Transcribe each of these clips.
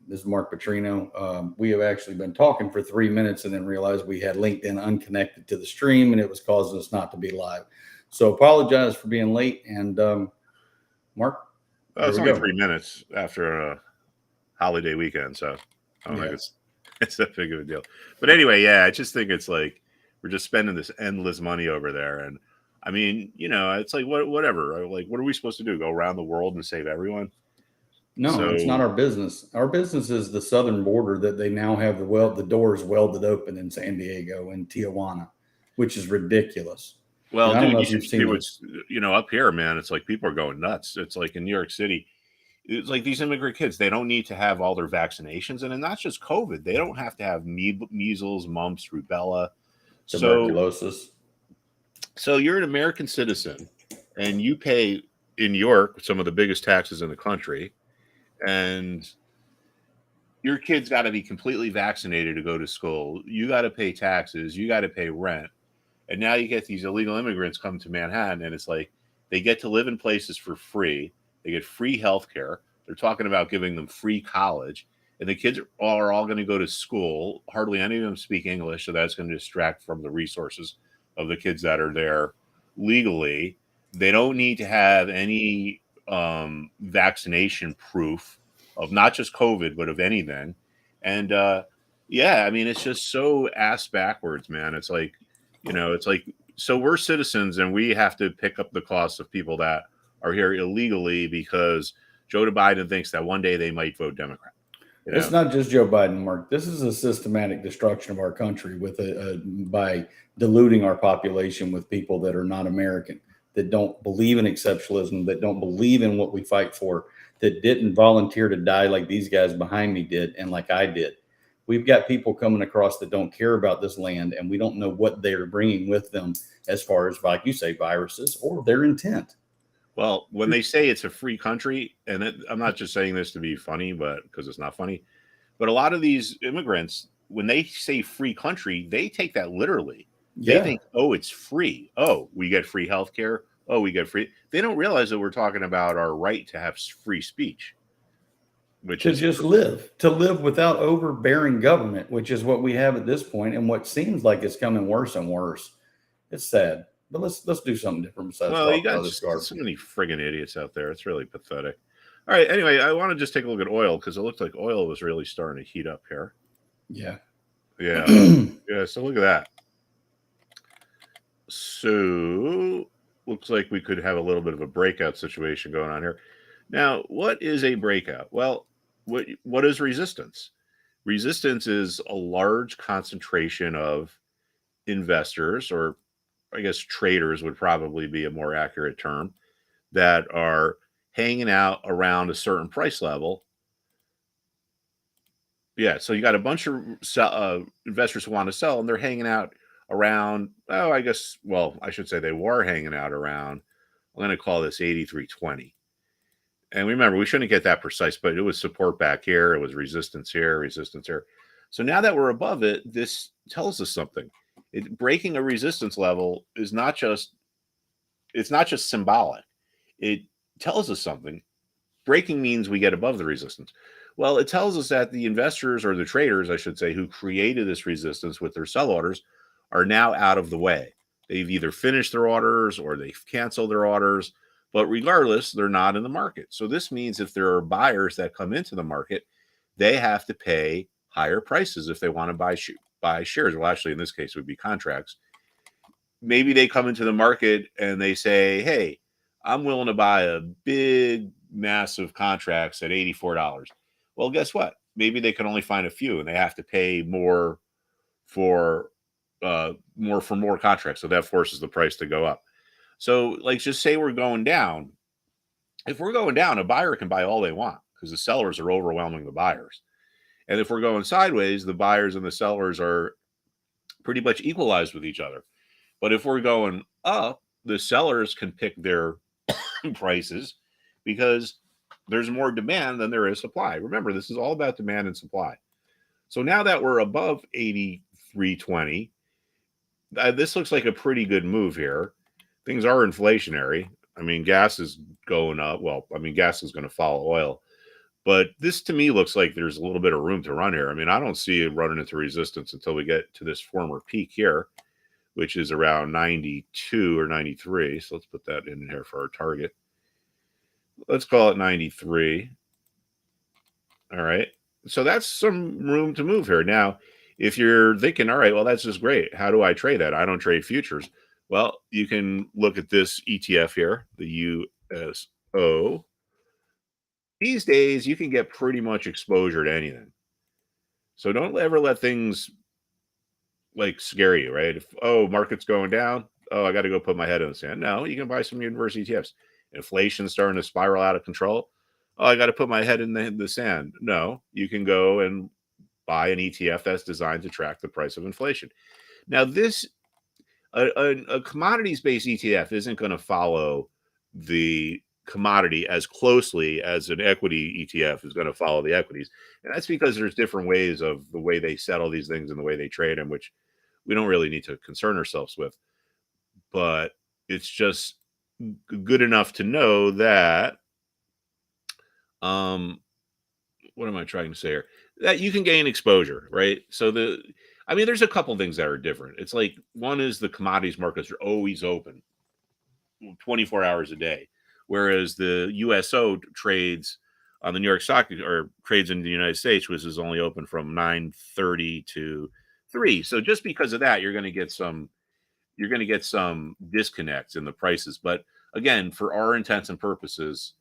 This is Mark Putrino. We have actually been talking for 3 minutes and then realized we had LinkedIn unconnected to the stream and it was causing us not to be live. So apologize for being late. And Mark, Well, there it's we only go. 3 minutes after a holiday weekend, so I don't think Yeah. it's that big of a deal. But anyway, yeah, I just think it's like we're just spending this endless money over there, and I mean, it's like whatever. Like, what are we supposed to do? Go around the world and save everyone? No, it's not So, our business. Our business is the southern border that they now have the doors welded open in San Diego and Tijuana, which is ridiculous. And well, I don't dude, know you if should you've see seen what's those. up here, man. It's like people are going nuts. It's like in New York City. It's like these immigrant kids, they don't need to have all their vaccinations. And then not just COVID, they don't have to have measles, mumps, rubella. So, Tuberculosis. so you're an American citizen and you pay in New York some of the biggest taxes in the country. And your kid's got to be completely vaccinated to go to school. You got to pay taxes. You got to pay rent. And now you get these illegal immigrants come to Manhattan and it's like they get to live in places for free. They get free health care. They're talking about giving them free college. And the kids are all going to go to school. Hardly any of them speak English. So that's going to distract from the resources of the kids that are there legally. They don't need to have any vaccination proof of not just COVID, but of anything. And yeah, I mean, it's just so ass backwards, man. It's like, so we're citizens and we have to pick up the cost of people that are here illegally because Joe Biden thinks that one day they might vote Democrat. You It's know, not just Joe Biden, Mark. This is a systematic destruction of our country by diluting our population with people that are not American, that don't believe in exceptionalism, that don't believe in what we fight for, that didn't volunteer to die like these guys behind me did and like I did. We've got people coming across that don't care about this land, and we don't know what they're bringing with them as far as, like you say, viruses or their intent. well, when they say it's a free country, and I'm not just saying this to be funny, but because it's not funny, but a lot of these immigrants, when they say free country, they take that literally. They Yeah, think, oh, it's free. Oh, we get free health care. Oh, we get free. They don't realize that we're talking about our right to have free speech, which to is, just live, to live without overbearing government, which is what we have at this point, and what seems like it's coming worse and worse. It's sad, but let's do something different besides well, you talk got about this just garbage. so many friggin' idiots out there. It's really pathetic. All right. Anyway, I want to just take a look at oil because it looked like oil was really starting to heat up here. Yeah. Yeah. Yeah. So look at that. So looks like we could have a little bit of a breakout situation going on here. Now, what is a breakout? Well, what is resistance? Resistance is a large concentration of investors, or I guess traders would probably be a more accurate term, that are hanging out around a certain price level. Yeah, so you got a bunch of investors who want to sell, and they're hanging out around. Oh, I guess. Well, I should say they were hanging out around. I'm going to call this 83.20. And remember, we shouldn't get that precise, but it was support back here, it was resistance here, resistance here. So now that we're above it, this tells us something. Breaking a resistance level is not just it's not just symbolic. It tells us something. Breaking means we get above the resistance. Well, it tells us that the investors, or the traders, I should say, who created this resistance with their sell orders are now out of the way. They've either finished their orders or they've canceled their orders, but regardless, they're not in the market. So this means if there are buyers that come into the market, they have to pay higher prices if they want to buy shares. Well, actually, in this case, it would be contracts. Maybe they come into the market and they say, hey, I'm willing to buy a big, massive contracts at $84. Well, guess what? Maybe they can only find a few and they have to pay for more contracts. So that forces the price to go up. So, like, just say we're going down. If we're going down, a buyer can buy all they want because the sellers are overwhelming the buyers. And if we're going sideways, the buyers and the sellers are pretty much equalized with each other. But if we're going up, the sellers can pick their prices because there's more demand than there is supply. Remember, this is all about demand and supply. So now that we're above 83.20, this looks like a pretty good move here. Things are inflationary. I mean, gas is going up. Well, I mean, gas is going to follow oil. But this to me looks like there's a little bit of room to run here. I mean, I don't see it running into resistance until we get to this former peak here, which is around 92 or 93. So let's put that in here for our target. Let's call it 93. All right. So that's some room to move here. Now, if you're thinking, all right, well, that's just great. How do I trade that? I don't trade futures. Well, you can look at this ETF here, the USO. These days, you can get pretty much exposure to anything. So don't ever let things like scare you, right? If, oh, market's going down, oh, I got to go put my head in the sand. No, you can buy some universe ETFs. Inflation's starting to spiral out of control. Oh, I got to put my head in the sand. No, you can go and buy an ETF that's designed to track the price of inflation. Now, a commodities-based ETF isn't going to follow the commodity as closely as an equity ETF is going to follow the equities. And that's because there's different ways of the way they settle these things and the way they trade them, which we don't really need to concern ourselves with. But it's just good enough to know that what am I trying to say here? That you can gain exposure, right? So there's a couple things that are different. It's like one is the commodities markets are always open 24 hours a day, whereas the USO trades on the New York Stock or trades in the United States, which is only open from 9:30 to 3. So just because of that, you're going to get some disconnects in the prices. But again, for our intents and purposes,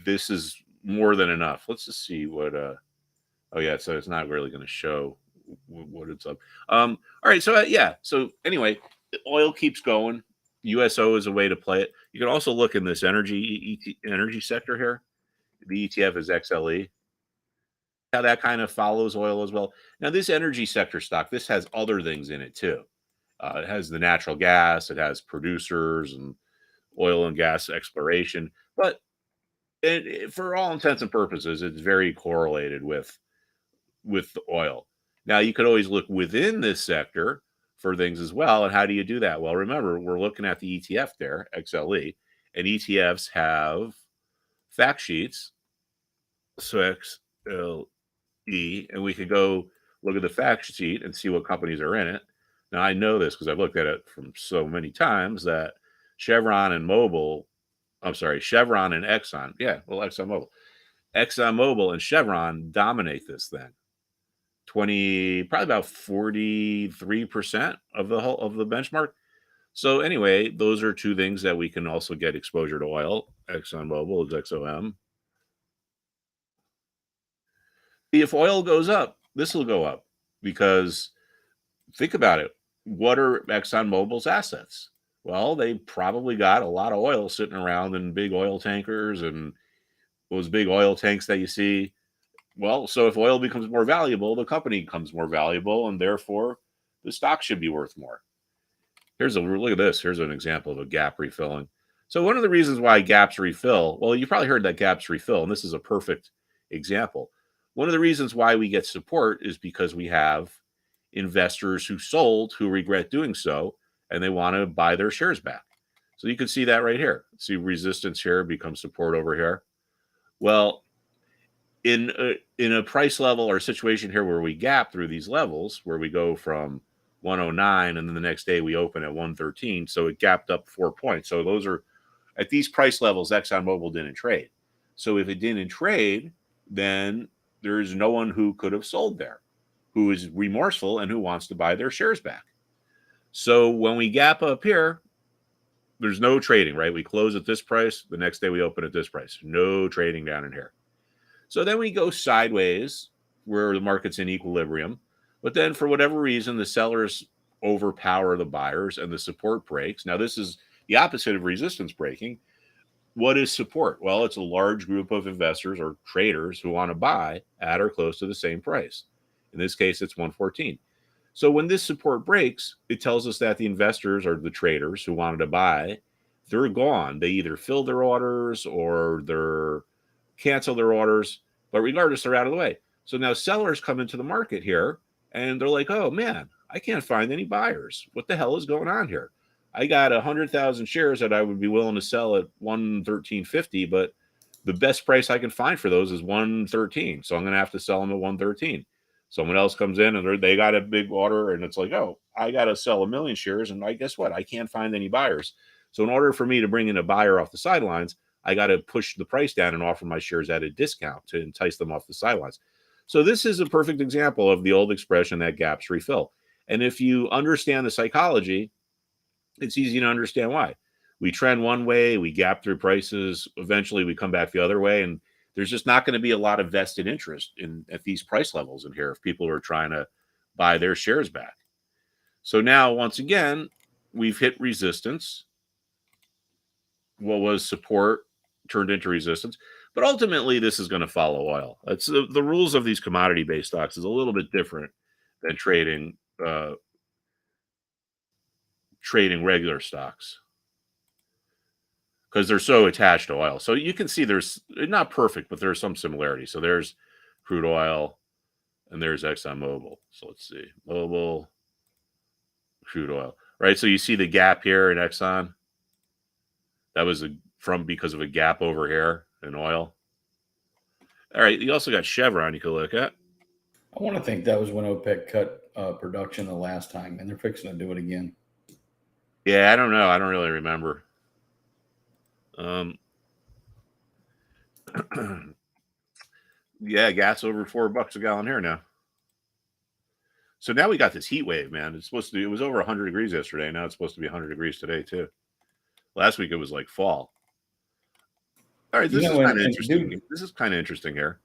this is more than enough. Let's just see what oh yeah, so it's not really going to show what it's up. All right, so yeah, so anyway, oil keeps going. USO is a way to play it. You can also look in this energy sector here. The ETF is XLE. How that kind of follows oil as well. Now, this energy sector stock, this has other things in it too. It has the natural gas, it has producers and oil and gas exploration, but for all intents and purposes, it's very correlated with the oil. Now, you could always look within this sector for things as well. And how do you do that? Well, remember, we're looking at the ETF there, XLE, and ETFs have fact sheets. So XLE, and we could go look at the fact sheet and see what companies are in it. Now, I know this because I've looked at it from so many times that Chevron and Exxon. Yeah, well, ExxonMobil and Chevron dominate this thing. Probably about 43% of the benchmark. So anyway, those are two things that we can also get exposure to oil. ExxonMobil is XOM. If oil goes up, this will go up because think about it. What are ExxonMobil's assets? Well, they probably got a lot of oil sitting around in big oil tankers and those big oil tanks that you see. Well, so if oil becomes more valuable, the company becomes more valuable, and therefore the stock should be worth more. Look at this. Here's an example of a gap refilling. So one of the reasons why gaps refill, well, you probably heard that gaps refill, and this is a perfect example. One of the reasons why we get support is because we have investors who sold who regret doing so, and they want to buy their shares back. So you can see that right here. See resistance here becomes support over here. Well, in a price level or situation here where we gap through these levels, where we go from 109 and then the next day we open at 113, so it gapped up 4 points. So those are at these price levels, ExxonMobil didn't trade. So if it didn't trade, then there's no one who could have sold there, who is remorseful and who wants to buy their shares back. So when we gap up here, there's no trading, right? We close at this price. The next day we open at this price. No trading down in here. So then we go sideways where the market's in equilibrium. But then for whatever reason, the sellers overpower the buyers and the support breaks. Now, this is the opposite of resistance breaking. What is support? Well, it's a large group of investors or traders who want to buy at or close to the same price. In this case, it's 114. So when this support breaks, it tells us that the investors or the traders who wanted to buy, they're gone. They either fill their orders or they're cancel their orders, but regardless, they're out of the way. So now sellers come into the market here and they're like, oh man, I can't find any buyers. What the hell is going on here? I got 100,000 shares that I would be willing to sell at 113.50, but The best price I can find for those is 113. So I'm going to have to sell them at 113. Someone else comes in and they got a big order, and it's like, oh, I got to sell 1 million shares, and guess what? I can't find any buyers. So in order for me to bring in a buyer off the sidelines, I got to push the price down and offer my shares at a discount to entice them off the sidelines. So this is a perfect example of the old expression that gaps refill. And if you understand the psychology, it's easy to understand why. We trend one way, we gap through prices, eventually we come back the other way, and there's just not going to be a lot of vested interest at these price levels in here if people are trying to buy their shares back. So now, once again, we've hit resistance. What was support turned into resistance. But ultimately, this is going to follow oil. It's the rules of these commodity-based stocks is a little bit different than trading regular stocks, because they're so attached to oil. So you can see there's not perfect, but there's some similarity. So there's crude oil and there's ExxonMobil. So let's see, Mobil, crude oil, right? So you see the gap here in Exxon. That was because of a gap over here in oil. All right, you also got Chevron you could look at. I want to think that was when OPEC cut production the last time, and they're fixing to do it again. Yeah, I don't know. I don't really remember. Yeah, gas over $4 a gallon here now. So now we got this heat wave, man. It was over 100 degrees yesterday. Now it's supposed to be 100 degrees today too. Last week it was like fall. All right, this is kind of interesting. Dude, this is kind of interesting here.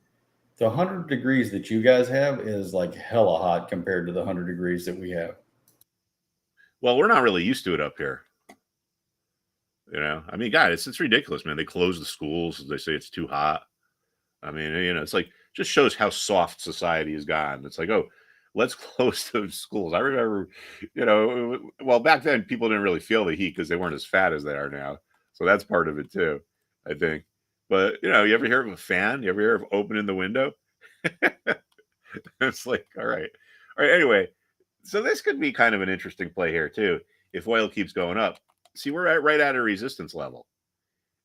The 100 degrees that you guys have is like hella hot compared to the 100 degrees that we have. Well, we're not really used to it up here. I mean, God, it's ridiculous, man. They close the schools. They say it's too hot. I mean, it's like, just shows how soft society has gotten. It's like, oh, let's close those schools. I remember, well, back then people didn't really feel the heat because they weren't as fat as they are now. So that's part of it too, I think. But, you ever hear of a fan? You ever hear of opening the window? It's like, all right. Anyway, so this could be kind of an interesting play here too. If oil keeps going up, see, we're right at a resistance level.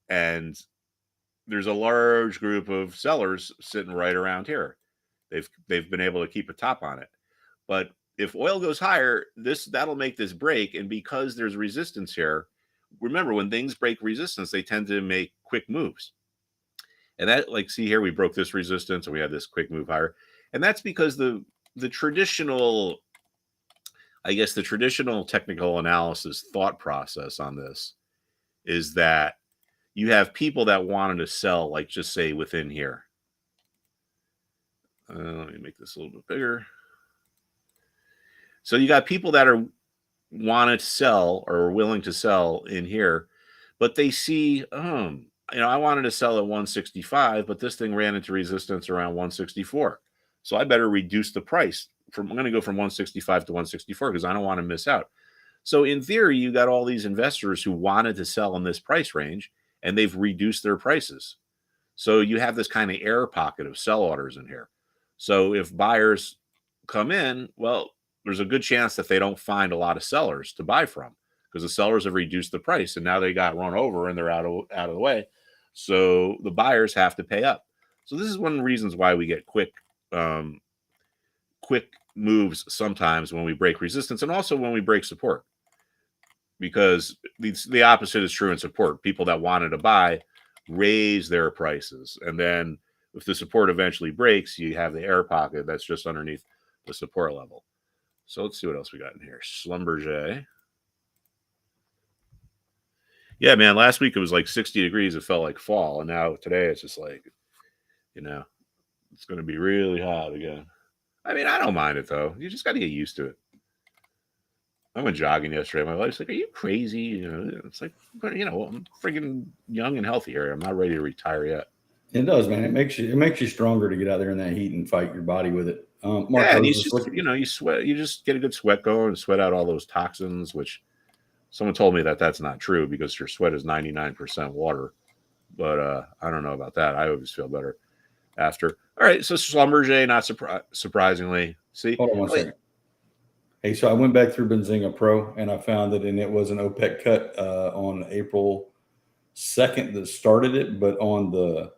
And there's a large group of sellers sitting right around here. They've been able to keep a top on it. But if oil goes higher, that'll make this break. And because there's resistance here, remember, when things break resistance, they tend to make quick moves. And that, like, see here, we broke this resistance and we had this quick move higher. And that's because the traditional, I guess, the traditional technical analysis thought process on this is that you have people that wanted to sell, like, just say within here. Let me make this a little bit bigger. So you got people that wanted to sell or are willing to sell in here, but they see, I wanted to sell at 165, but this thing ran into resistance around 164. So I better reduce the price. I'm going to go from 165 to 164 because I don't want to miss out. So in theory, you got all these investors who wanted to sell in this price range, and they've reduced their prices. So you have this kind of air pocket of sell orders in here. So if buyers come in, well, there's a good chance that they don't find a lot of sellers to buy from because the sellers have reduced the price and now they got run over and they're out of the way. So the buyers have to pay up. So this is one of the reasons why we get quick moves sometimes when we break resistance and also when we break support, because the opposite is true in support. People that wanted to buy raise their prices, and then if the support eventually breaks, you have the air pocket that's just underneath the support level. So let's see what else we got in here. Schlumberger. Yeah, man, last week it was like 60 degrees. It felt like fall. And now today it's just like, it's going to be really hot again. I mean, I don't mind it, though. You just got to get used to it. I went jogging yesterday. My wife's like, are you crazy? It's like, I'm freaking young and healthy here. I'm not ready to retire yet. It does, man. It makes you stronger to get out there in that heat and fight your body with it. Mark, yeah, and you sweat. You just get a good sweat going and sweat out all those toxins, which someone told me that's not true because your sweat is 99% water. But I don't know about that. I always feel better after. All right, so Schlumberger, not surprisingly. See? Hold on one second. Hey, so I went back through Benzinga Pro, and I found that, and it was an OPEC cut on April 2nd that started it, but on the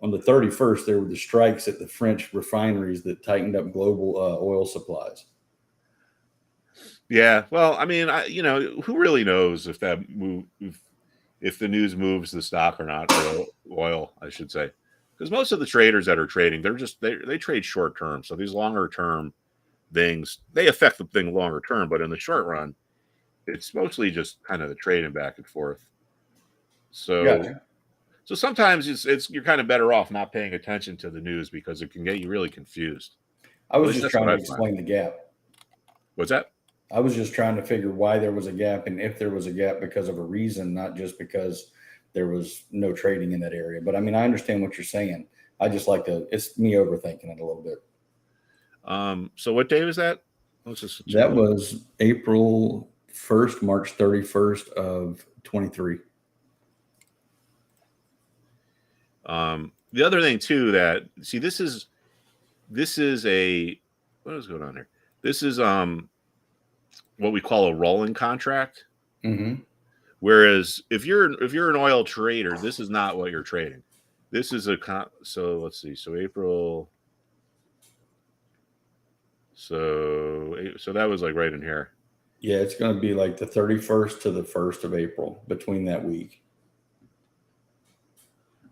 On the 31st, there were the strikes at the French refineries that tightened up global oil supplies. Yeah. Well, I mean, who really knows if that move, if the news moves the stock or not for oil, I should say, because most of the traders that are trading, they trade short term. So these longer term things, they affect the thing longer term, but in the short run, it's mostly just kind of the trading back and forth. So Gotcha. so sometimes it's you're kind of better off not paying attention to the news because it can get you really confused. I At was least just that's what trying to I find. explain the gap. What's that? I was just trying to figure why there was a gap and if there was a gap because of a reason, not just because there was no trading in that area. But I mean, I understand what you're saying. I just like to, it's me overthinking it a little bit. So what day was that? Let's just check That it. was April 1st, March 31st of 23. The other thing too that see this is a what is going on here? This is what we call a rolling contract. Mm-hmm. Whereas if you're an oil trader, this is not what you're trading. This is so let's see. So April. So that was like right in here. Yeah, it's going to be like the 31st to the 1st of April between that week.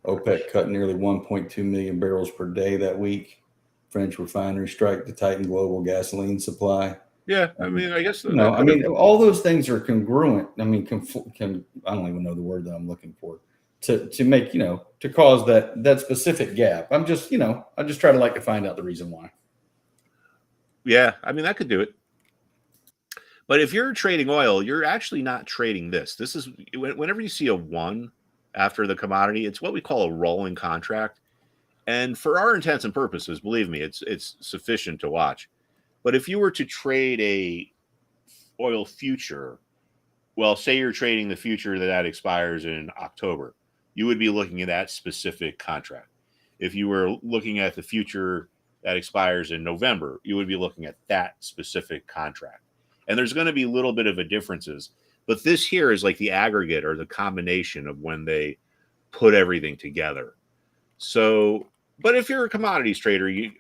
OPEC cut nearly 1.2 million barrels per day that week. French refinery strike to tighten global gasoline supply. Yeah, I Um, mean, I guess you know, that I could have. mean, all those things are congruent. I mean, I don't even know the word that I'm looking for to make to cause that specific gap. I just try to like to find out the reason why. Yeah, I mean that could do it. But if you're trading oil, you're actually not trading this. This is whenever you see a one after the commodity, it's what we call a rolling contract. And for our intents and purposes, believe me, it's sufficient to watch. But if you were to trade a oil future, well, say you're trading the future that expires in October, you would be looking at that specific contract. If you were looking at the future that expires in November, you would be looking at that specific contract. And there's going to be a little bit of a differences, but this here is like the aggregate or the combination of when they put everything together. So, but if you're a commodities trader, you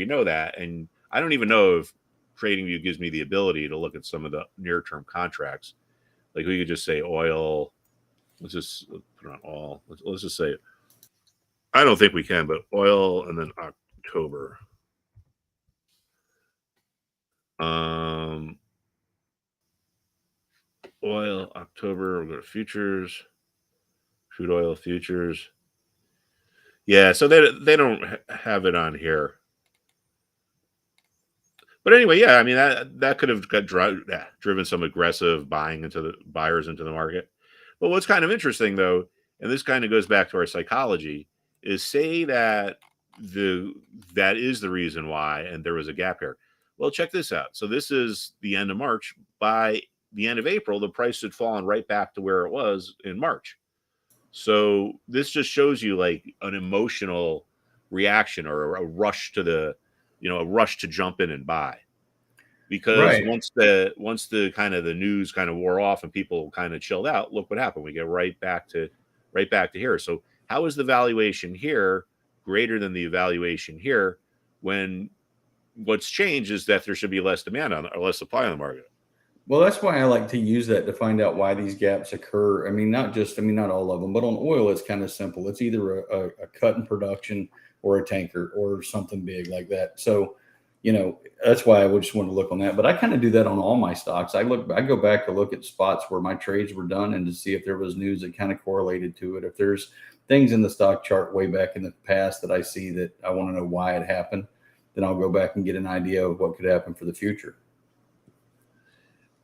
know that, and I don't even know if TradingView gives me the ability to look at some of the near-term contracts. Like we could just say oil. Let's just put on all. Let's just say I don't think we can, but oil and then October. Um, Oil October. We'll go to futures, crude oil futures. Yeah, so they don't have it on here. But anyway, yeah, I mean that could have driven some aggressive buyers into the market. But what's kind of interesting though, and this kind of goes back to our psychology, is say that the that is the reason why, and there was a gap here. Well, check this out. So this is the end of March. By the end of April, the price had fallen right back to where it was in March. So this just shows you like an emotional reaction or a rush to a rush to jump in and buy. Because Right. once the kind of the news kind of wore off and people kind of chilled out, look what happened. We get right back to here. So how is the valuation here greater than the evaluation here when what's changed is that there should be less demand on or less supply on the market? Well, that's why I like to use that to find out why these gaps occur. Not all of them, but on oil, it's kind of simple. It's either a cut in production or a tanker or something big like that. So, that's why I would just want to look on that. But I kind of do that on all my stocks. I go back to look at spots where my trades were done and to see if there was news that kind of correlated to it. If there's things in the stock chart way back in the past that I see that I want to know why it happened, then I'll go back and get an idea of what could happen for the future.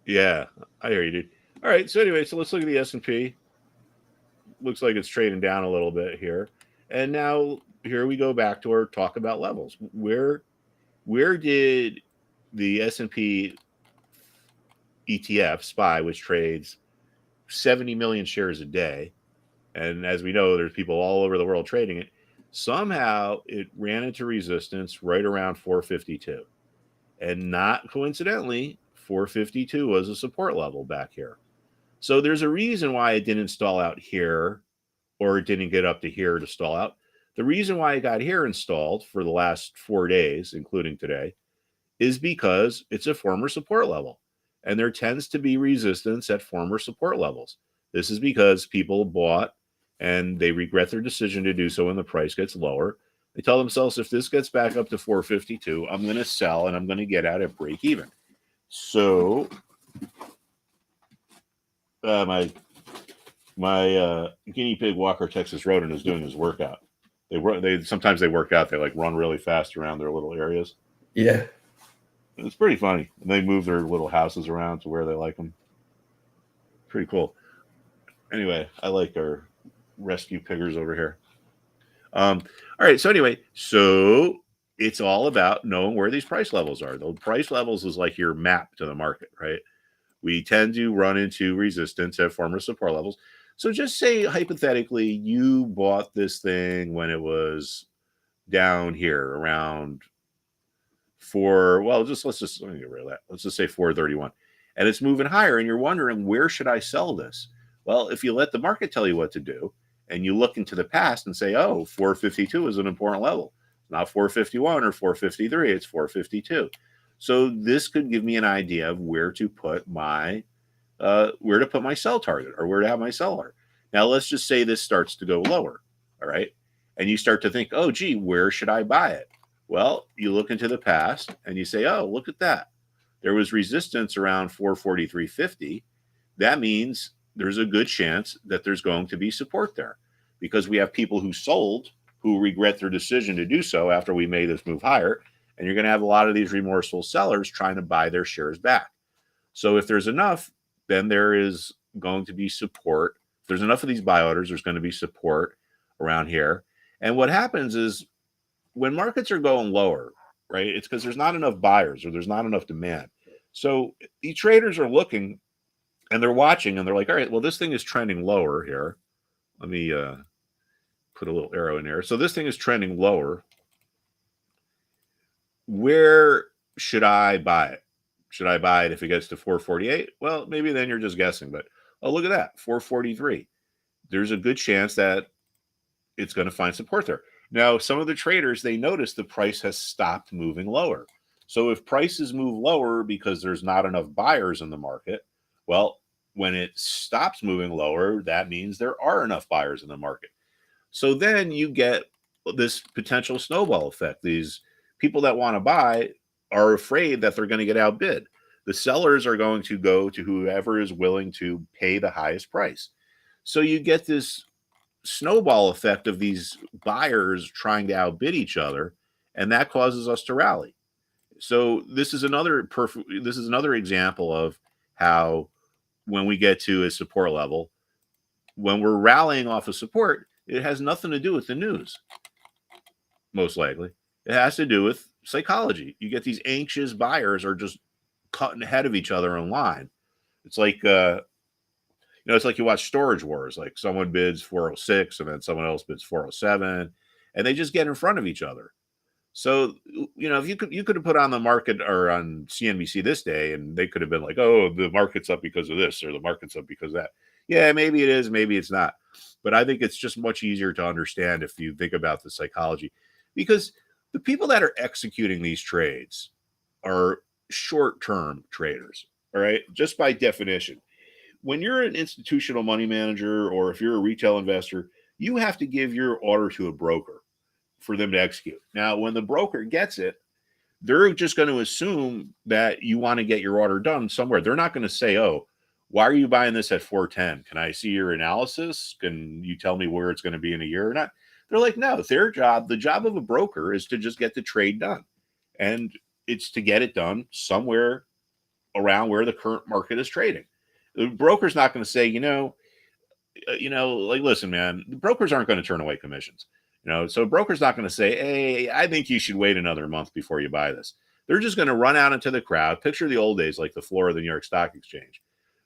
Yeah, I hear you, dude. All right. So anyway, so let's look at the S&P. Looks like it's trading down a little bit here. And now here we go back to our talk about levels. Where did the S&P ETF SPY, which trades 70 million shares a day, and as we know, there's people all over the world trading it. Somehow it ran into resistance right around 452. And not coincidentally, 452 was a support level back here. So there's a reason why it didn't stall out here or it didn't get up to here to stall out. The reason why it got here installed for the last 4 days, including today, is because it's a former support level. And there tends to be resistance at former support levels. This is because people bought and they regret their decision to do so when the price gets lower. They tell themselves, if this gets back up to 452, I'm going to sell and I'm going to get out at break even. So my guinea pig Walker Texas Rodent is doing his workout. They sometimes they work out. They like run really fast around their little areas. Yeah. It's pretty funny. And they move their little houses around to where they like them. Pretty cool. Anyway, I like our rescue piggers over here. All right. So anyway, so it's all about knowing where these price levels are. The price levels is like your map to the market, right? We tend to run into resistance at former support levels. So just say hypothetically you bought this thing when it was down here around let's just let me get rid of that. Let's just say 431. And it's moving higher and you're wondering, where should I sell this? Well, if you let the market tell you what to do and you look into the past and say, oh, 452 is an important level. It's not 451 or 453, it's 452. So this could give me an idea of where to put my sell target or where to have my seller. Now let's just say this starts to go lower. All right. And you start to think, oh, gee, where should I buy it? Well, you look into the past and you say, oh, look at that. There was resistance around 443.50. That means there's a good chance that there's going to be support there because we have people who sold who regret their decision to do so after we made this move higher. And you're going to have a lot of these remorseful sellers trying to buy their shares back. So if there's enough, then there is going to be support. If there's enough of these buy orders, there's going to be support around here. And what happens is when markets are going lower, right, it's because there's not enough buyers or there's not enough demand. So the traders are looking and they're watching and they're like, all right, well, this thing is trending lower here. Let me put a little arrow in there. So this thing is trending lower. Where should I buy it? Should I buy it if it gets to 448? Well, maybe then you're just guessing, but oh, look at that, 443. There's a good chance that it's going to find support there. Now, some of the traders, they notice the price has stopped moving lower. So if prices move lower because there's not enough buyers in the market, well, when it stops moving lower, that means there are enough buyers in the market. So then you get this potential snowball effect. These people that want to buy are afraid that they're going to get outbid. The sellers are going to go to whoever is willing to pay the highest price. So you get this snowball effect of these buyers trying to outbid each other, and that causes us to rally. So this is another example of how when we get to a support level, when we're rallying off of support, it has nothing to do with the news. Most likely, it has to do with psychology. You get these anxious buyers are just cutting ahead of each other in line. It's like it's like you watch Storage Wars. Like someone bids 406 and then someone else bids 407, and they just get in front of each other. So, if you could have put on the market or on CNBC this day, and they could have been like, oh, the market's up because of this or the market's up because of that. Yeah, maybe it is, maybe it's not. But I think it's just much easier to understand if you think about the psychology, because the people that are executing these trades are short-term traders, all right? Just by definition. When you're an institutional money manager or if you're a retail investor, you have to give your order to a broker for them to execute. Now, when the broker gets it, they're just going to assume that you want to get your order done somewhere. They're not going to say, oh, why are you buying this at 410? Can I see your analysis? Can you tell me where it's going to be in a year or not? They're like, no, the job of a broker is to just get the trade done. And it's to get it done somewhere around where the current market is trading. The broker's not going to say, like, listen, man, the brokers aren't going to turn away commissions. So a broker's not going to say, hey, I think you should wait another month before you buy this. They're just going to run out into the crowd. Picture the old days, like the floor of the New York Stock Exchange,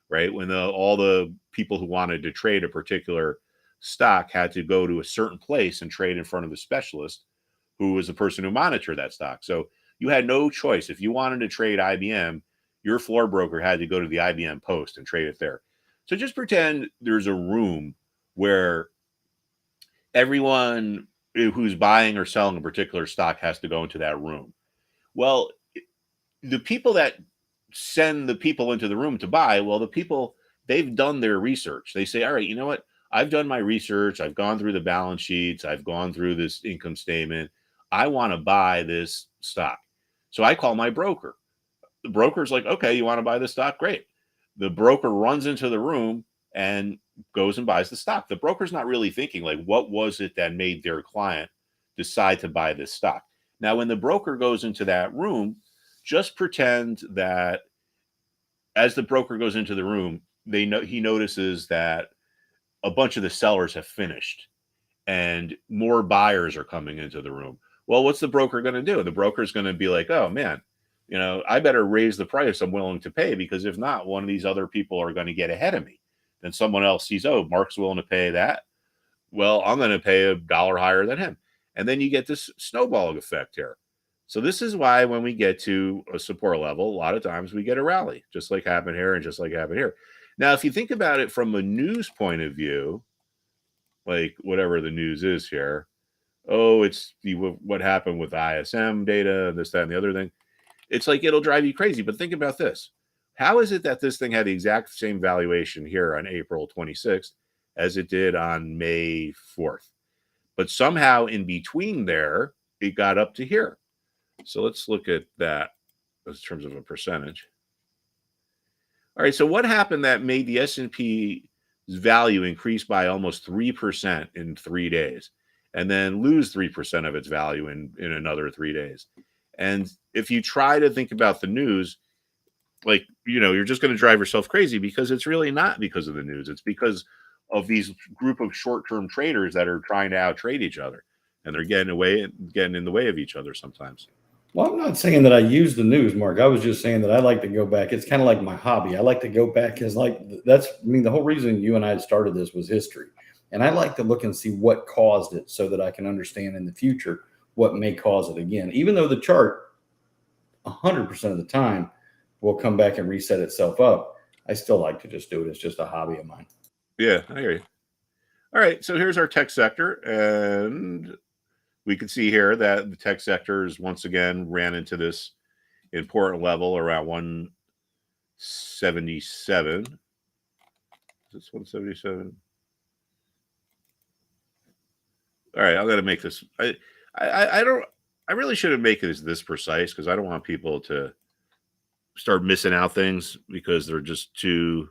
right? When all the people who wanted to trade a particular stock had to go to a certain place and trade in front of the specialist who was the person who monitored that stock. So you had no choice. If you wanted to trade IBM, your floor broker had to go to the IBM post and trade it there. So just pretend there's a room where everyone who's buying or selling a particular stock has to go into that room. Well, the people that send the people into the room to buy, well, the people, they've done their research. They say, all right, you know what? I've done my research. I've gone through the balance sheets. I've gone through this income statement. I want to buy this stock. So I call my broker. The broker's like, okay, you want to buy this stock? Great. The broker runs into the room and goes and buys the stock. The broker's not really thinking, like, what was it that made their client decide to buy this stock? Now, when the broker goes into that room, just pretend that as the broker goes into the room, he notices that a bunch of the sellers have finished and more buyers are coming into the room. Well, what's the broker going to do? The broker's going to be like, oh man, I better raise the price I'm willing to pay, because if not, one of these other people are going to get ahead of me. Then someone else sees, oh, Mark's willing to pay that. Well, I'm going to pay $1 higher than him. And then you get this snowballing effect here. So this is why when we get to a support level, a lot of times we get a rally, just like happened here and just like happened here. Now, if you think about it from a news point of view, like whatever the news is here, oh, it's what happened with ISM data, this, that, and the other thing. It's like it'll drive you crazy. But think about this. How is it that this thing had the exact same valuation here on April 26th as it did on May 4th? But somehow in between there, it got up to here. So let's look at that in terms of a percentage. All right, so what happened that made the S&P's value increase by almost 3% in 3 days and then lose 3% of its value in another 3 days? And if you try to think about the news, like, you're just going to drive yourself crazy, because it's really not because of the news. It's because of these group of short-term traders that are trying to out-trade each other, and they're getting in the way of each other sometimes. Well, I'm not saying that I use the news, Mark. I was just saying that I like to go back. It's kind of like my hobby. I like to go back because, the whole reason you and I had started this was history. And I like to look and see what caused it so that I can understand in the future what may cause it again. Even though the chart 100% of the time will come back and reset itself up, I still like to just do it. It's just a hobby of mine. Yeah, I hear you. All right, so here's our tech sector, and we can see here that the tech sectors once again ran into this important level around 177. Is this 177? All right, I'm gonna make this. I really shouldn't make it this precise, because I don't want people to start missing out things because they're just too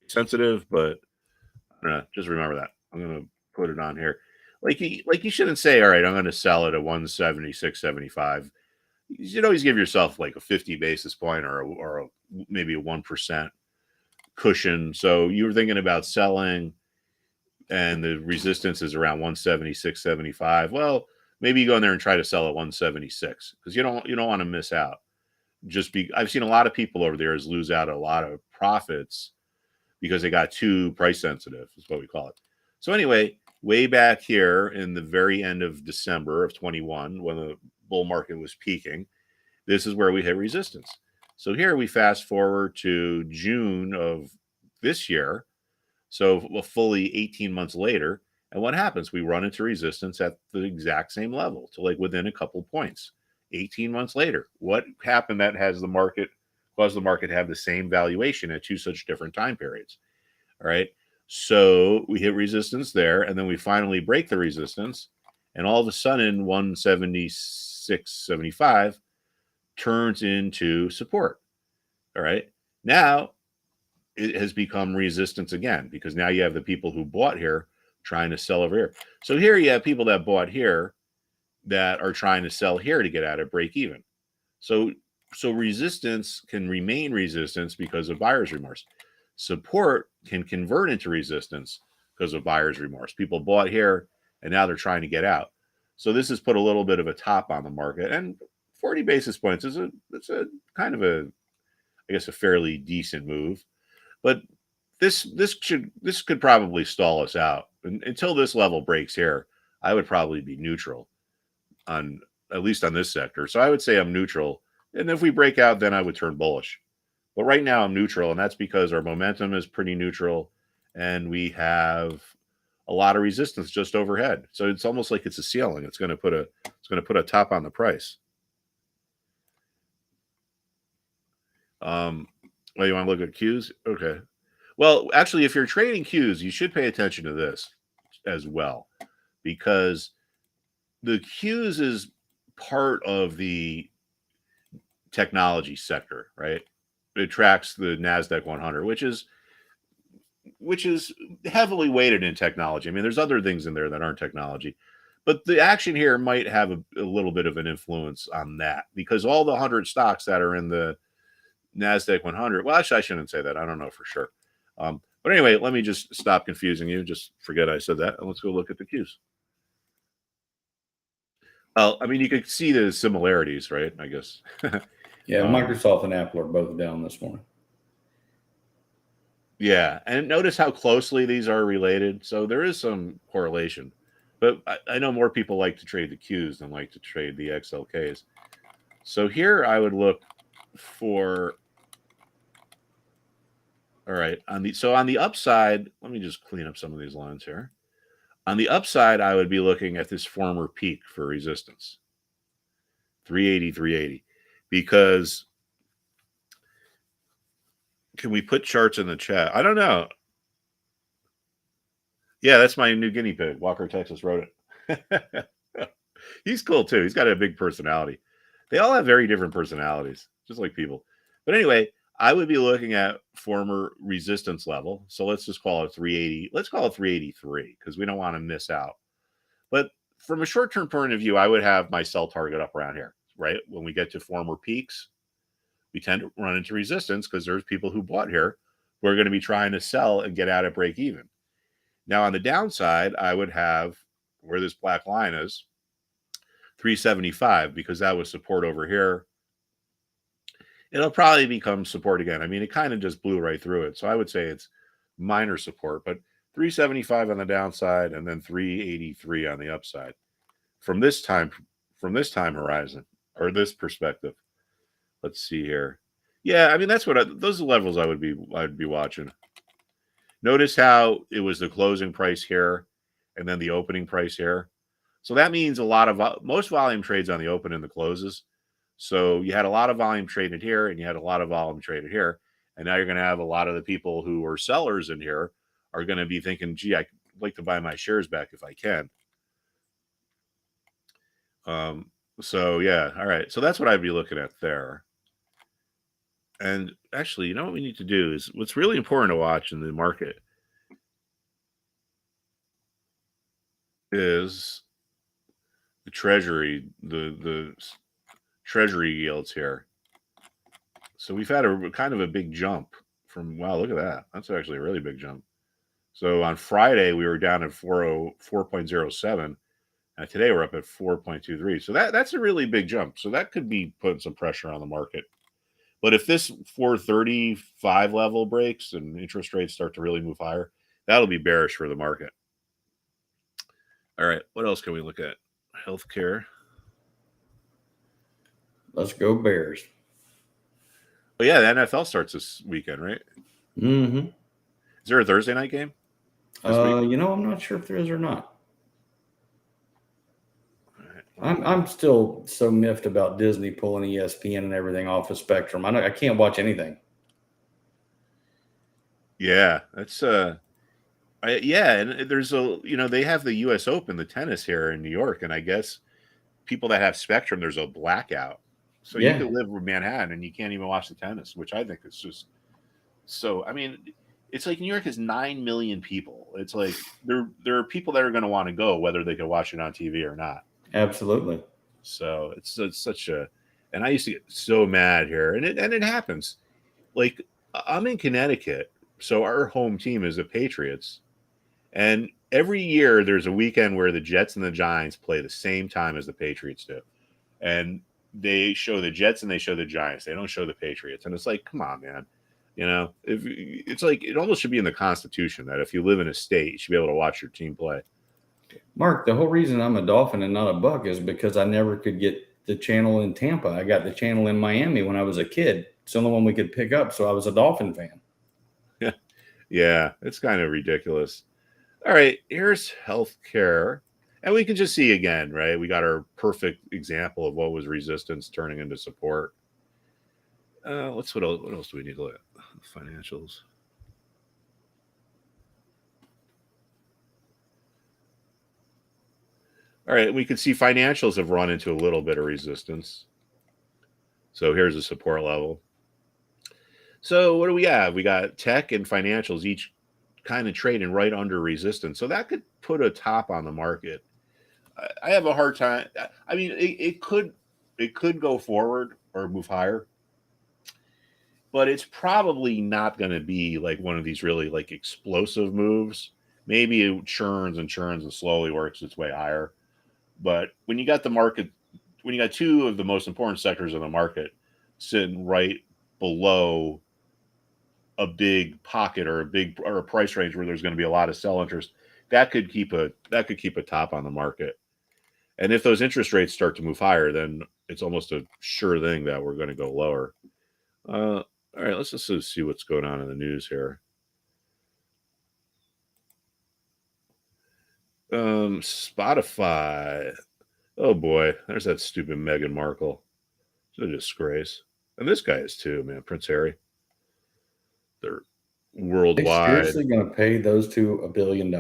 sensitive. But just remember that. I'm gonna put it on here. Like you shouldn't say, all right, I'm gonna sell it at 176.75. You should always give yourself like a 50 basis point or maybe a 1% cushion. So you were thinking about selling and the resistance is around 176.75. Well, maybe you go in there and try to sell at 176, because you don't want to miss out. I've seen a lot of people over there lose out a lot of profits because they got too price sensitive, is what we call it. So anyway, way back here in the very end of December of 21, when the bull market was peaking, this is where we hit resistance. So here we fast forward to June of this year, so fully 18 months later, and what happens? We run into resistance at the exact same level, to like within a couple points. 18 months later, what happened that caused the market to have the same valuation at two such different time periods? All right. So we hit resistance there, and then we finally break the resistance, and all of a sudden 176.75 turns into support. All right. Now it has become resistance again, because now you have the people who bought here trying to sell over here. So here you have people that bought here that are trying to sell here to get out of break even. So resistance can remain resistance because of buyer's remorse. Support can convert into resistance because of buyer's remorse. People bought here and now they're trying to get out. So this has put a little bit of a top on the market, and 40 basis points is a kind of a fairly decent move. But this could probably stall us out. Until this level breaks here, I would probably be neutral on, at least on this sector. So I would say I'm neutral. And if we break out, then I would turn bullish. But right now I'm neutral, and that's because our momentum is pretty neutral, and we have a lot of resistance just overhead. So it's almost like it's a ceiling. It's going to put a top on the price. Well, you want to look at Qs? Okay. Well, actually, if you're trading Qs, you should pay attention to this as well, because the Qs is part of the technology sector, right? It tracks the NASDAQ 100, which is heavily weighted in technology. I mean, there's other things in there that aren't technology, but the action here might have a little bit of an influence on that, because all the 100 stocks that are in the NASDAQ 100, well, actually, I shouldn't say that. I don't know for sure. But anyway, let me just stop confusing you. Just forget I said that, and let's go look at the Qs. Well, I mean, you could see the similarities, right? I guess. Yeah, Microsoft and Apple are both down this morning. Yeah, and notice how closely these are related. So there is some correlation, but I know more people like to trade the Qs than like to trade the XLKs. So here I would look for, all right, on the upside, let me just clean up some of these lines here. On the upside, I would be looking at this former peak for resistance, 380, because can we put charts in the chat? I don't know. Yeah, that's my new guinea pig. Walker, Texas wrote it. He's cool too. He's got a big personality. They all have very different personalities, just like people. But anyway, I would be looking at former resistance level. So let's just call it 380. Let's call it 383 because we don't want to miss out. But from a short-term point of view, I would have my sell target up around here, right? When we get to former peaks, we tend to run into resistance because there's people who bought here who are going to be trying to sell and get out at break even. Now, on the downside, I would have where this black line is, 375, because that was support over here. It'll probably become support again. I mean, it kind of just blew right through it. So I would say it's minor support, but 375 on the downside and then 383 on the upside from this time horizon, or this perspective. Let's see here. Yeah, I mean, that's what those are levels I'd be watching. Notice how it was the closing price here and then the opening price here. So that means most volume trades on the open and the closes. So you had a lot of volume traded here and you had a lot of volume traded here. And now you're going to have a lot of the people who are sellers in here are going to be thinking, gee, I'd like to buy my shares back if I can. So yeah, all right. So that's what I'd be looking at there. And actually, you know what we need to do is what's really important to watch in the market is the treasury, the treasury yields here. So we've had a kind of a big jump from, wow, look at that. That's actually a really big jump. So on Friday, we were down at 4.07. And today we're up at 4.23. So that's a really big jump. So that could be putting some pressure on the market. But if this 435 level breaks and interest rates start to really move higher, that'll be bearish for the market. All right. What else can we look at? Healthcare. Let's go Bears. Well, yeah, the NFL starts this weekend, right? Mm-hmm. Is there a Thursday night game? I'm not sure if there is or not. I'm still so miffed about Disney pulling ESPN and everything off of Spectrum. I can't watch anything. Yeah, that's and there's they have the U.S. Open, the tennis here in New York, and I guess people that have Spectrum, there's a blackout, so you could live in Manhattan and you can't even watch the tennis, which I think is just so. I mean, it's like New York has 9 million people. It's like there are people that are going to want to go whether they can watch it on TV or not. Absolutely. So it's such a, and I used to get so mad here, and it happens. Like I'm in Connecticut, so our home team is the Patriots, and every year there's a weekend where the Jets and the Giants play the same time as the Patriots do, and they show the Jets and they show the Giants. They don't show the Patriots, and it's like, come on, man. If it's like it almost should be in the Constitution that if you live in a state, you should be able to watch your team play. Mark, the whole reason I'm a Dolphin and not a Buck is because I never could get the channel in Tampa. I got the channel in Miami when I was a kid. It's the only one we could pick up, so I was a Dolphin fan. Yeah, it's kind of ridiculous. All right, here's healthcare. And we can just see again, right? We got our perfect example of what was resistance turning into support. What else do we need to look at? Financials. All right, we can see financials have run into a little bit of resistance. So here's a support level. So what do we have? We got tech and financials each kind of trading right under resistance. So that could put a top on the market. I have a hard time. I mean, it could go forward or move higher, but it's probably not going to be like one of these really like explosive moves. Maybe it churns and churns and slowly works its way higher. But when you got the market, when you got two of the most important sectors of the market sitting right below a big pocket or a price range where there's going to be a lot of sell interest, that could keep a top on the market. And if those interest rates start to move higher, then it's almost a sure thing that we're going to go lower. All right, let's just see what's going on in the news here. Spotify. Oh boy, there's that stupid Meghan Markle. It's a disgrace. And this guy is too, man. Prince Harry. They're They worldwide. seriously going to pay those two $1 billion?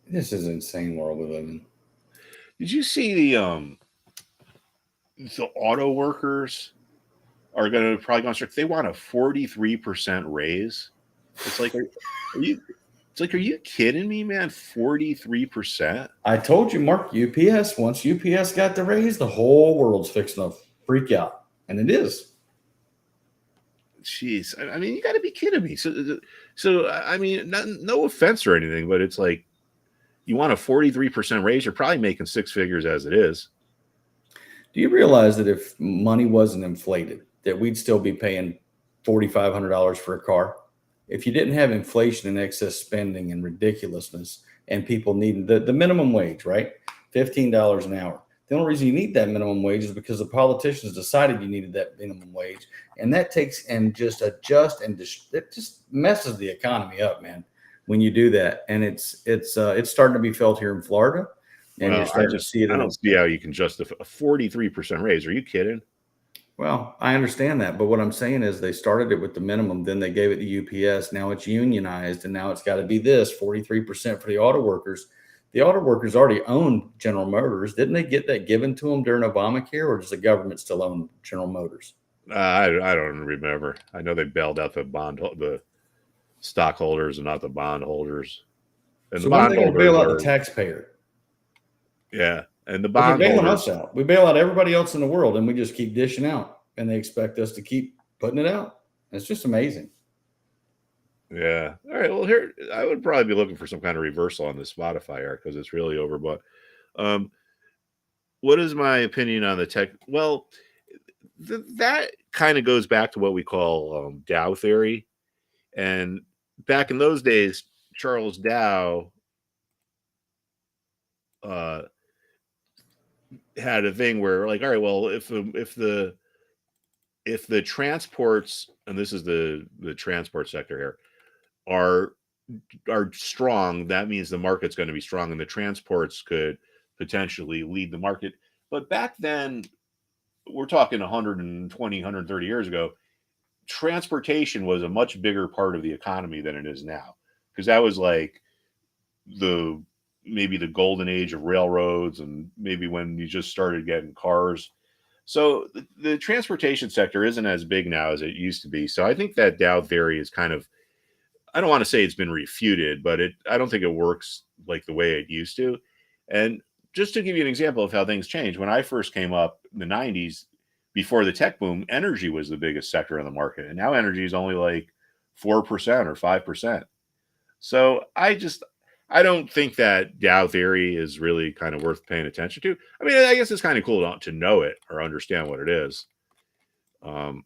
This is an insane world we live in. Did you see the auto workers are going to probably go on strike? They want a 43% raise. It's like, are you? It's like, are you kidding me, man? 43%. I told you, Mark, UPS, once UPS got the raise, the whole world's fixing to freak out. And it is. Jeez, I mean, you got to be kidding me. So I mean, no offense or anything, but it's like you want a 43% raise. You're probably making six figures as it is. Do you realize that if money wasn't inflated, that we'd still be paying $4,500 for a car? If you didn't have inflation and excess spending and ridiculousness and people needing the minimum wage, right? $15 an hour. The only reason you need that minimum wage is because the politicians decided you needed that minimum wage. And that takes and just adjust and it just messes the economy up, man, when you do that. And it's starting to be felt here in Florida. And you're Well, starting to see it. I don't see how you can justify a 43% raise. Are you kidding? Well, I understand that, but what I'm saying is they started it with the minimum, then they gave it to UPS. Now it's unionized, and now it's got to be this 43% for the auto workers. The auto workers already own General Motors. Didn't they get that given to them during Obamacare, or does the government still own General Motors? I don't remember. I know they bailed out the stockholders and not the bondholders. And the So when are they going to bail bondholders out the are taxpayer? yeah, and the Because they're bailing bondholders. us out. We bail out everybody else in the world, and we just keep dishing out, and they expect us to keep putting it out. It's just amazing. Yeah. All right. Well, here I would probably be looking for some kind of reversal on this Spotify here because it's really overbought. Um, what is my opinion on the tech? Well, that kind of goes back to what we call Dow theory. And back in those days, Charles Dow uh, had a thing where, like, all right, well, if the transports, and this is the transport sector here, are strong, that means the market's going to be strong, and the transports could potentially lead the market. But back then, we're talking 120, 130 years ago, transportation was a much bigger part of the economy than it is now, because that was like the maybe the golden age of railroads and maybe when you just started getting cars. So the transportation sector isn't as big now as it used to be. So I think that Dow theory is kind of, I don't want to say it's been refuted, but I don't think it works like the way it used to. And just to give you an example of how things change, when I first came up in the 90s, before the tech boom, energy was the biggest sector in the market. And now energy is only like 4% or 5%. So I don't think that Dow theory is really kind of worth paying attention to. I mean, I guess it's kind of cool to know it or understand what it is. Oh,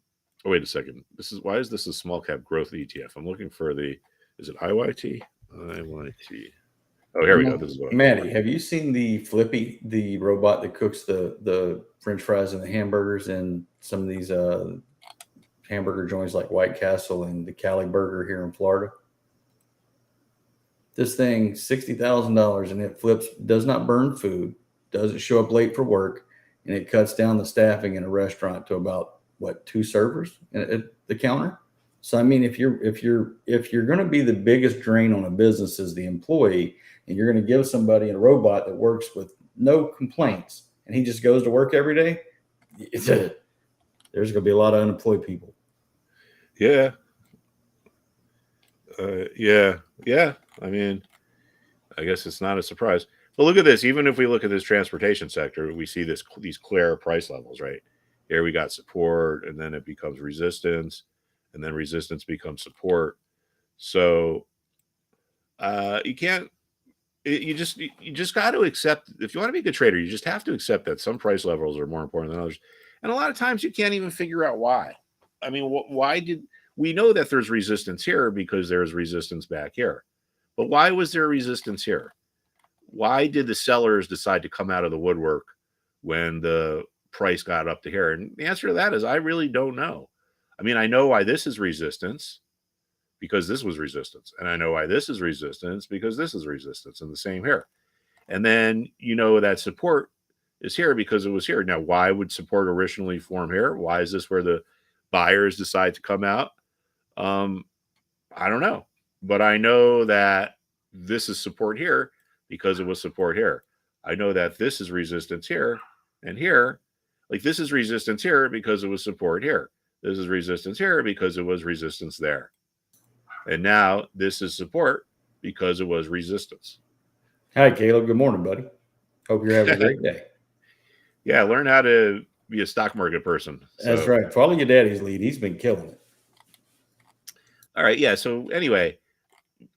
wait a second. Why is this a small cap growth ETF? I'm looking for is it IYT? IYT. Oh, here we go. This is what I'm Maddie, have you seen the Flippy, the robot that cooks the French fries and the hamburgers in some of these hamburger joints like White Castle and the Cali Burger here in Florida? This thing $60,000 and it flips, does not burn food, doesn't show up late for work, and it cuts down the staffing in a restaurant to about what, two servers at the counter. So I mean, if you're going to be the biggest drain on a business as the employee, and you're going to give somebody a robot that works with no complaints, and he just goes to work every day, there's going to be a lot of unemployed people. Yeah. Yeah. I mean, I guess it's not a surprise. But look at this. Even if we look at this transportation sector, we see these clear price levels, right? Here we got support, and then it becomes resistance, and then resistance becomes support. So you can't. You just got to accept, if you want to be a good trader, you just have to accept that some price levels are more important than others, and a lot of times you can't even figure out why. I mean, why did we know that there's resistance here because there's resistance back here, but why was there resistance here? Why did the sellers decide to come out of the woodwork when the price got up to here? And the answer to that is I really don't know. I mean, I know why this is resistance because this was resistance. And I know why this is resistance because this is resistance, and the same here. And then you know that support is here because it was here. Now, why would support originally form here? Why is this where the buyers decide to come out? I don't know. But I know that this is support here because it was support here. I know that this is resistance here and here. Like this is resistance here because it was support here. This is resistance here because it was resistance there. And now this is support because it was resistance. Hi, Caleb. Good morning, buddy. Hope you're having a great day. Yeah, learn how to be a stock market person. That's right. Follow your daddy's lead. He's been killing it. All right. Yeah. So anyway,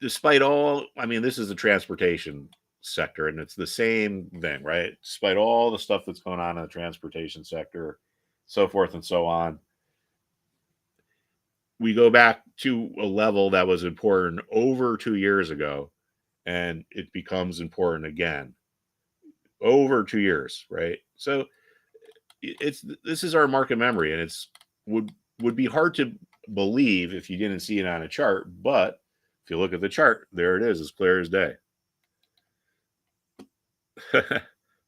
despite all, I mean, this is the transportation sector, and it's the same thing, right? Despite all the stuff that's going on in the transportation sector, so forth and so on, we go back to a level that was important over 2 years ago, and it becomes important again over 2 years, right? So this is our market memory, and it's would be hard to believe if you didn't see it on a chart, but if you look at the chart, there it is, as clear as day.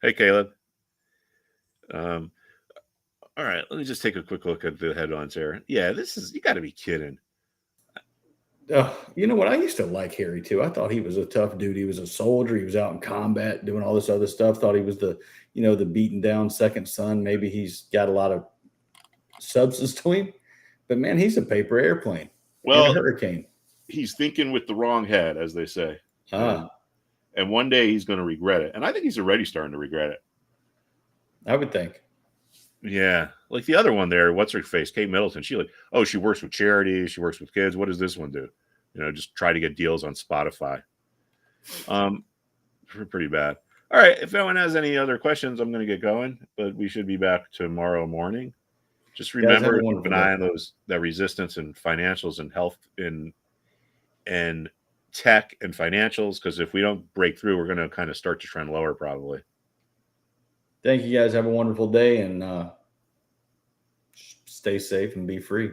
Hey, Caleb. All right, let me just take a quick look at the headlines here. Yeah, this is, you got to be kidding. You know what? I used to like Harry too. I thought he was a tough dude. He was a soldier. He was out in combat doing all this other stuff. Thought he was the beaten down second son. Maybe he's got a lot of substance to him, but man, he's a paper airplane. Well, a hurricane. He's thinking with the wrong head, as they say. And one day he's going to regret it. And I think he's already starting to regret it. I would think. Yeah. Like the other one there, what's her face? Kate Middleton. She works with charities. She works with kids. What does this one do? Just try to get deals on Spotify. Pretty bad. All right. If anyone has any other questions, I'm going to get going, but we should be back tomorrow morning. Just remember to keep an eye on that resistance in financials and health and tech and financials, because if we don't break through, we're going to kind of start to trend lower probably. Thank you guys. Have a wonderful day, and stay safe and be free.